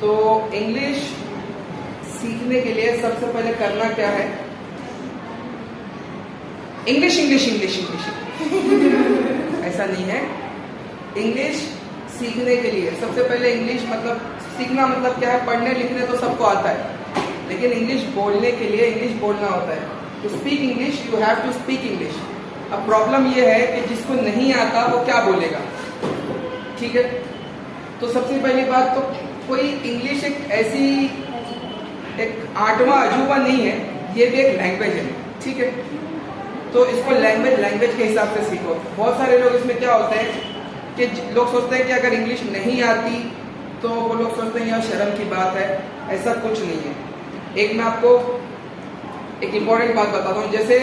तो इंग्लिश सीखने के लिए सबसे पहले करना क्या है? इंग्लिश इंग्लिश इंग्लिश इंग्लिश ऐसा नहीं है। इंग्लिश सीखने के लिए सबसे पहले इंग्लिश मतलब सीखना मतलब क्या है? पढ़ने लिखने तो सबको आता है, लेकिन इंग्लिश बोलने के लिए इंग्लिश बोलना होता है। To speak English you have to speak English. अब प्रॉब्लम ये है कि जिसको नहीं आता वो क्या बोलेगा, ठीक है? तो सबसे पहली बात तो कोई इंग्लिश एक ऐसी एक आठवां अजूबा नहीं है, ये भी एक लैंग्वेज है, ठीक है? तो इसको लैंग्वेज के हिसाब से सीखो। बहुत सारे लोग इसमें क्या होते हैं कि लोग सोचते हैं कि अगर इंग्लिश नहीं आती तो वो लोग सोचते हैं यार शर्म की बात है। ऐसा कुछ नहीं है। एक मैं आपको एक इम्पॉर्टेंट बात बताता हूँ। जैसे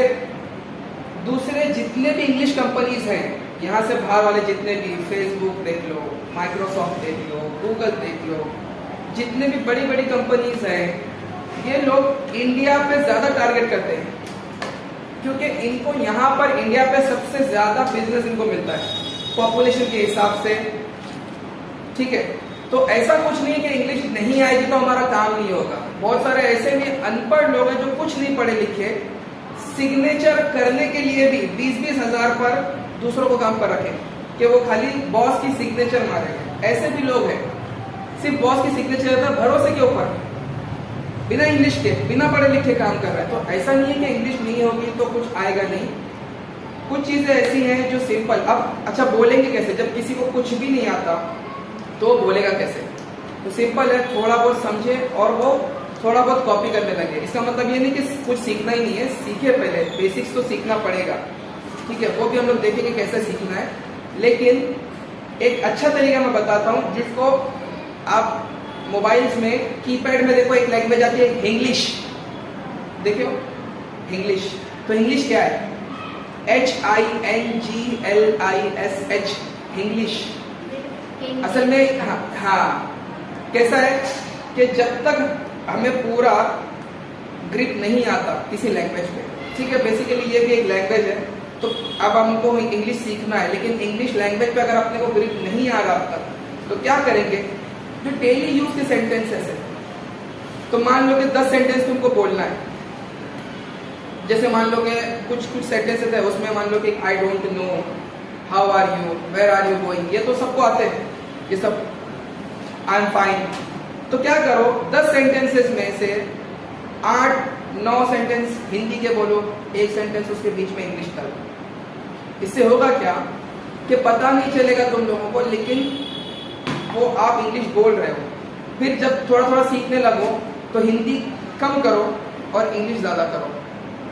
दूसरे जितने भी इंग्लिश कंपनीज हैं, यहाँ से बाहर वाले जितने भी, फेसबुक देख लो, माइक्रोसॉफ्ट देख लो, गूगल देख लो, जितने भी बड़ी बड़ी कंपनीज हैं, ये लोग इंडिया पे ज़्यादा टारगेट करते हैं, क्योंकि इनको यहाँ पर इंडिया पे सबसे ज़्यादा बिजनेस इनको मिलता है पॉपुलेशन के हिसाब से, ठीक है? तो ऐसा कुछ नहीं है कि इंग्लिश नहीं आएगी तो हमारा काम नहीं होगा। बहुत सारे ऐसे भी अनपढ़ लोग हैं जो कुछ नहीं पढ़े लिखे, सिग्नेचर करने के लिए भी 20-20 हज़ार पर दूसरों को काम पर रखें कि वो खाली बॉस की सिग्नेचर मारेंगे। ऐसे भी लोग हैं, सिर्फ बॉस की सिग्नेचर है भरोसे के ऊपर, बिना इंग्लिश के, बिना पढ़े लिखे काम कर रहा है। तो ऐसा नहीं है कि इंग्लिश नहीं होगी तो कुछ आएगा नहीं। कुछ चीजें ऐसी हैं जो सिंपल, अब अच्छा बोलेंगे कैसे? जब किसी को कुछ भी नहीं आता तो बोलेगा कैसे? तो सिंपल है, थोड़ा बहुत समझे और वो थोड़ा बहुत कॉपी करने लगे। इसका मतलब ये नहीं कि कुछ सीखना ही नहीं है, सीखे, पहले बेसिक्स तो सीखना पड़ेगा, ठीक है? वो भी हम लोग देखेंगे कैसे सीखना है। लेकिन एक अच्छा तरीका मैं बताता हूँ, जिसको आप मोबाइल्स में कीपैड में देखो, एक लैंग्वेज आती है इंग्लिश, देखो इंग्लिश। तो इंग्लिश क्या है? HINGLISH, English. असल में हाँ कैसा है कि जब तक हमें पूरा ग्रिप नहीं आता किसी लैंग्वेज पे, ठीक है? बेसिकली ये भी एक लैंग्वेज है, तो अब हमको इंग्लिश सीखना है, लेकिन इंग्लिश लैंग्वेज पे अगर अपने को ग्रिप नहीं आ रहा अब तक, तो क्या करेंगे? जो डेली यूज के सेंटेंसेस है, तो मान लो कि 10 सेंटेंस तुमको बोलना है। जैसे मान लो कि कुछ सेंटेंसेस है, उसमें मान लो कि I don't know, how are you, where are you going, ये तो सबको आते हैं, ये सब आई एम फाइन। तो क्या करो, 10 सेंटेंसेस में से 8-9 सेंटेंस हिंदी के बोलो, एक सेंटेंस उसके बीच में इंग्लिश डालो। इससे होगा क्या कि पता नहीं चलेगा तुम लोगों को, लेकिन वो आप इंग्लिश बोल रहे हो। फिर जब थोड़ा थोड़ा सीखने लगो तो हिंदी कम करो और इंग्लिश ज़्यादा करो,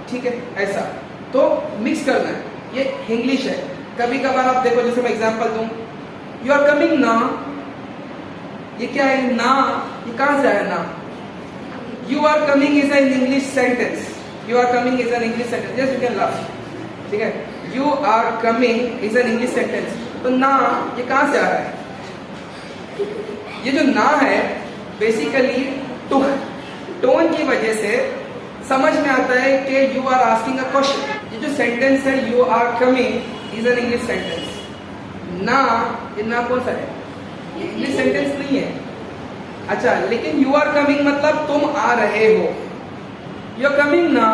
ठीक है? ऐसा तो मिक्स करना है। ये इंग्लिश है। कभी कभार आप देखो, जैसे मैं एग्जांपल दूं, यू आर कमिंग ना, ये क्या है? ना, ये कहां से आया ना? You are coming is an English sentence, you are coming is an English sentence, yes you can laugh, ठीक है? You are coming is an English sentence. तो ना ये कहां से आ रहा है? ये जो ना है बेसिकली टोन की वजह से समझ में आता है कि you are asking a question. ये जो सेंटेंस है you are coming is an English sentence. ना, ये ना कौन सा है? ये इंग्लिश सेंटेंस नहीं है। अच्छा, लेकिन यू आर कमिंग मतलब तुम आ रहे हो। यू आर कमिंग ना,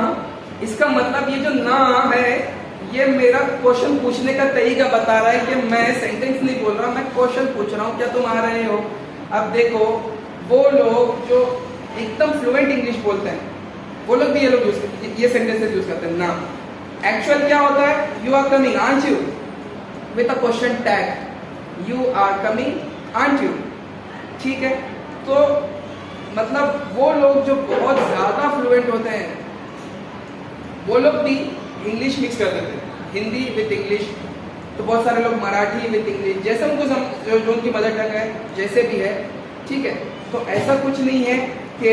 इसका मतलब ये जो ना है ये मेरा क्वेश्चन पूछने का तरीका बता रहा है कि मैं सेंटेंस नहीं बोल रहा, मैं क्वेश्चन पूछ रहा हूँ, क्या तुम आ रहे हो? अब देखो, वो लोग जो एकदम फ्लुएंट इंग्लिश बोलते हैं वो लोग भी ये सेंटेंसेस यूज करते हैं। ना एक्चुअल क्या होता है? You are coming aren't you, with a question tag, you are coming aren't you, ठीक है? तो मतलब वो लोग जो बहुत ज्यादा फ्लुएंट होते हैं वो लोग भी इंग्लिश मिक्स कर देते हैं, हिंदी विद इंग्लिश। तो बहुत सारे लोग मराठी विद इंग्लिश, जैसे उनको जो उनकी मदर टंग है, जैसे भी है, ठीक है? तो ऐसा कुछ नहीं है कि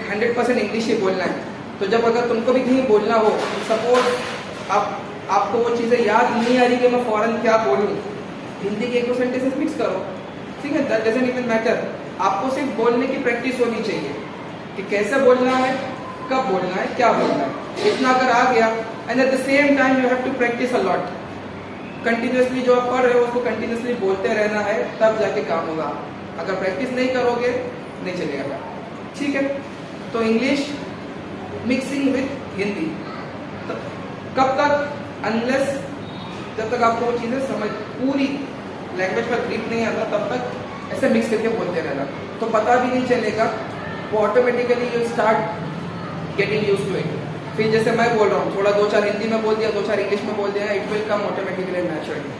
100% इंग्लिश ही बोलना है। तो जब अगर तुमको भी कहीं बोलना हो, सपोज आपको वो चीज़ें याद नहीं आ रही कि मैं फौरन क्या बोलूँ, हिंदी के 1-2 सेंटेंसेस मिक्स करो, ठीक है? That doesn't even matter. आपको सिर्फ बोलने की प्रैक्टिस होनी चाहिए कि कैसे बोलना है, कब बोलना है, क्या बोलना है। इतना अगर आ गया, and at the same time you have to practise a lot. Continuously जो आप पढ़ रहे हो उसको कंटिन्यूसली बोलते रहना है, तब जाके काम होगा। अगर प्रैक्टिस नहीं करोगे नहीं चलेगा। ठीक है, तो इंग्लिश मिक्सिंग विथ हिंदी कब तक, अनलेस जब तक आपको वो चीज़ें समझ पूरी लैंग्वेज पर ग्रिप नहीं आता तब तक ऐसे मिक्स करके बोलते रहना, तो पता भी नहीं चलेगा, वो automatically you start getting use to it. फिर जैसे मैं बोल रहा हूँ थोड़ा 2-4 हिंदी में बोल दिया, 2-4 इंग्लिश में बोल दिया, it will come automatically naturally.